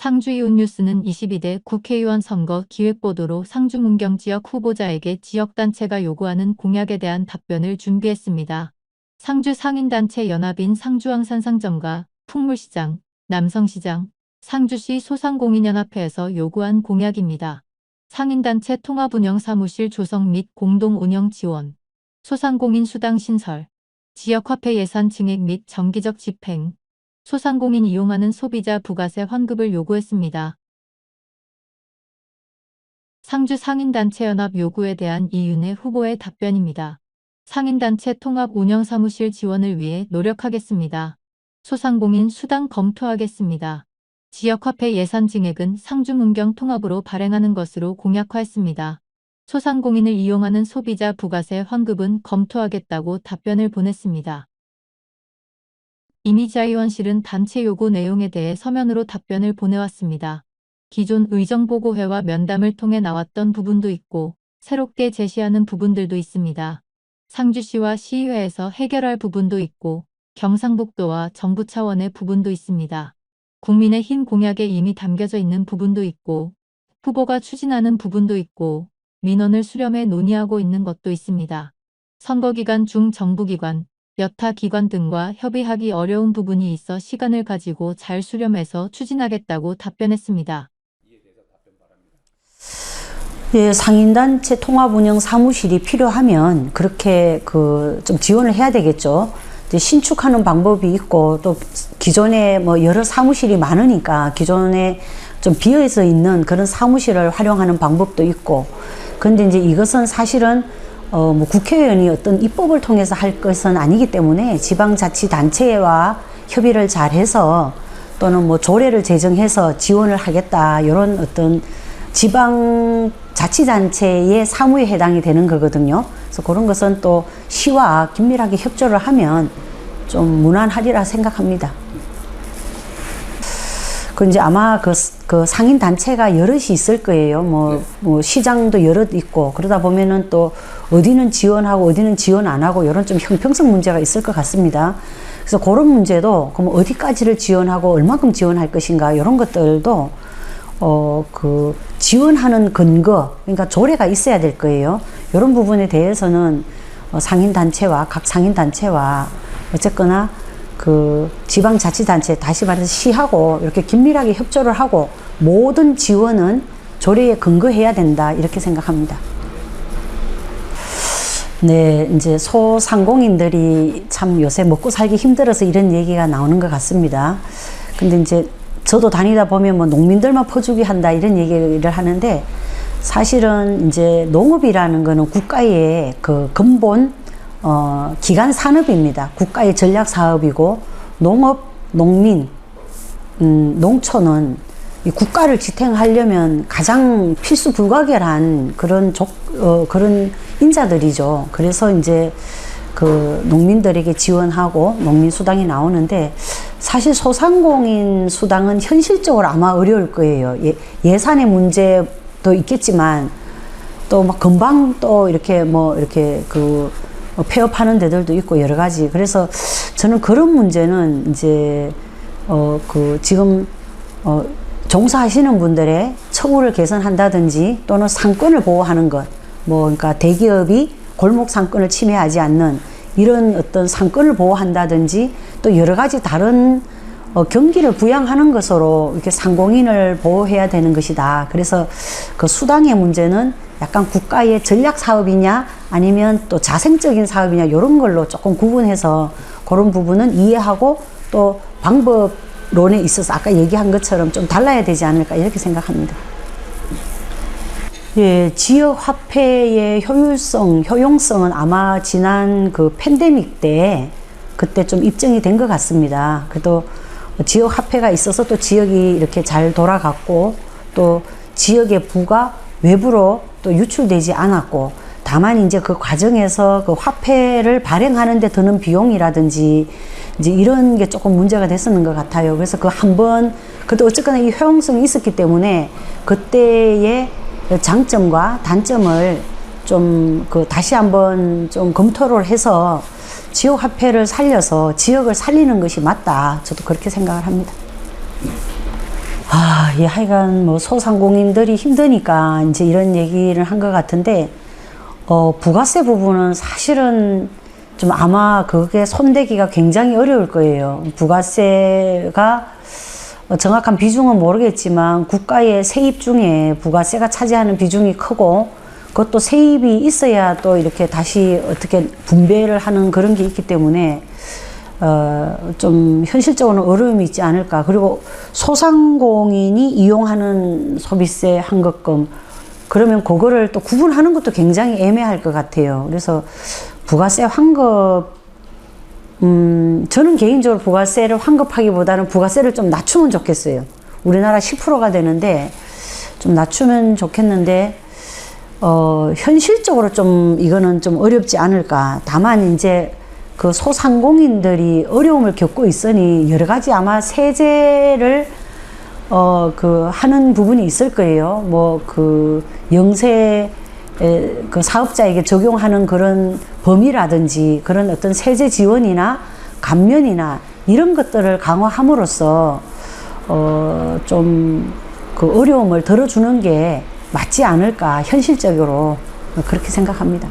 상주 이웃뉴스는 22대 국회의원 선거 기획보도로 상주 문경지역 후보자에게 지역단체가 요구하는 공약에 대한 답변을 준비했습니다. 상주 상인단체 연합인 상주항산상점과 풍물시장, 남성시장, 상주시 소상공인연합회에서 요구한 공약입니다. 상인단체 통합운영사무실 조성 및 공동운영 지원, 소상공인 수당 신설, 지역화폐 예산 증액 및 정기적 집행, 소상공인 이용하는 소비자 부가세 환급을 요구했습니다. 상주 상인단체연합 요구에 대한 이윤혜 후보의 답변입니다. 상인단체 통합운영사무실 지원을 위해 노력하겠습니다. 소상공인 수당 검토하겠습니다. 지역화폐 예산 증액은 상주 문경 통합으로 발행하는 것으로 공약화했습니다. 소상공인을 이용하는 소비자 부가세 환급은 검토하겠다고 답변을 보냈습니다. 이미자 의원실은 단체 요구 내용에 대해 서면으로 답변을 보내왔습니다. 기존 의정보고회와 면담을 통해 나왔던 부분도 있고 새롭게 제시하는 부분들도 있습니다. 상주시와 시의회에서 해결할 부분도 있고 경상북도와 정부 차원의 부분도 있습니다. 국민의힘 공약에 이미 담겨져 있는 부분도 있고 후보가 추진하는 부분도 있고 민원을 수렴해 논의하고 있는 것도 있습니다. 선거기간 중 정부기관, 여타 기관 등과 협의하기 어려운 부분이 있어 시간을 가지고 잘 수렴해서 추진하겠다고 답변했습니다. 예, 상인단체 통합운영 사무실이 필요하면 그렇게 좀 지원을 해야 되겠죠. 이제 신축하는 방법이 있고 또 기존에 뭐 여러 사무실이 많으니까 기존에 좀 비어져 있는 그런 사무실을 활용하는 방법도 있고, 근데 이제 이것은 사실은 뭐 국회의원이 어떤 입법을 통해서 할 것은 아니기 때문에 지방자치단체와 협의를 잘 해서 또는 뭐 조례를 제정해서 지원을 하겠다, 이런 어떤 지방자치단체의 사무에 해당이 되는 거거든요. 그래서 그런 것은 또 시와 긴밀하게 협조를 하면 좀 무난하리라 생각합니다. 이제 아마 그 상인단체가 여럿이 있을 거예요. 뭐 시장도 여럿 있고, 그러다 보면은 또 어디는 지원하고 어디는 지원 안 하고, 이런 좀 형평성 문제가 있을 것 같습니다. 그래서 그런 문제도, 그럼 어디까지를 지원하고 얼마큼 지원할 것인가, 이런 것들도 지원하는 근거, 그러니까 조례가 있어야 될 거예요. 이런 부분에 대해서는 상인단체와 각 상인단체와 어쨌거나 지방자치단체, 다시 말해서 시하고 이렇게 긴밀하게 협조를 하고 모든 지원은 조례에 근거해야 된다, 이렇게 생각합니다. 네, 이제 소상공인들이 참 요새 먹고 살기 힘들어서 이런 얘기가 나오는 것 같습니다. 근데 이제 저도 다니다 보면 뭐 농민들만 퍼주기 한다, 이런 얘기를 하는데, 사실은 이제 농업이라는 거는 국가의 근본 기간 산업입니다. 국가의 전략 사업이고, 농업, 농민, 농촌은 이 국가를 지탱하려면 가장 필수 불가결한 그런 인자들이죠. 그래서 이제 농민들에게 지원하고 농민 수당이 나오는데, 사실 소상공인 수당은 현실적으로 아마 어려울 거예요. 예산의 문제도 있겠지만, 또 막 금방 또 이렇게 폐업하는 데들도 있고 여러 가지. 그래서 저는 그런 문제는 이제 지금 종사하시는 분들의 처우를 개선한다든지 또는 상권을 보호하는 것, 그러니까 대기업이 골목 상권을 침해하지 않는 이런 어떤 상권을 보호한다든지, 또 여러 가지 다른 경기를 부양하는 것으로 이렇게 상공인을 보호해야 되는 것이다. 그래서 그 수당의 문제는 약간 국가의 전략 사업이냐 아니면 또 자생적인 사업이냐, 이런 걸로 조금 구분해서 그런 부분은 이해하고 또 방법론에 있어서 아까 얘기한 것처럼 좀 달라야 되지 않을까, 이렇게 생각합니다. 예, 지역 화폐의 효용성은 아마 지난 팬데믹 때 그때 좀 입증이 된 것 같습니다. 그래도 지역 화폐가 있어서 또 지역이 이렇게 잘 돌아갔고, 또 지역의 부가 외부로 또 유출되지 않았고, 다만 이제 그 과정에서 화폐를 발행하는 데 드는 비용이라든지 이제 이런 게 조금 문제가 됐었는 것 같아요. 그래서 그때 어쨌거나 이 효용성이 있었기 때문에 그때의 장점과 단점을 좀 다시 한번 좀 검토를 해서 지역 화폐를 살려서 지역을 살리는 것이 맞다, 저도 그렇게 생각을 합니다. 예, 하여간 뭐 소상공인들이 힘드니까 이제 이런 얘기를 한 것 같은데, 부가세 부분은 사실은 좀 아마 그게 손대기가 굉장히 어려울 거예요. 부가세가 정확한 비중은 모르겠지만 국가의 세입 중에 부가세가 차지하는 비중이 크고, 그것도 세입이 있어야 또 이렇게 다시 어떻게 분배를 하는 그런 게 있기 때문에 좀 현실적으로는 어려움이 있지 않을까. 그리고 소상공인이 이용하는 소비세 환급금, 그러면 그거를 또 구분하는 것도 굉장히 애매할 것 같아요. 그래서 부가세 환급, 저는 개인적으로 부가세를 환급하기보다는 부가세를 좀 낮추면 좋겠어요. 우리나라 10%가 되는데 좀 낮추면 좋겠는데, 현실적으로 좀 이거는 좀 어렵지 않을까. 다만 이제 그 소상공인들이 어려움을 겪고 있으니 여러 가지 아마 세제를 하는 부분이 있을 거예요. 뭐 그 영세 그 사업자에게 적용하는 그런 범위라든지 그런 어떤 세제 지원이나 감면이나 이런 것들을 강화함으로써 좀 그 어려움을 덜어주는 게 맞지 않을까, 현실적으로 그렇게 생각합니다.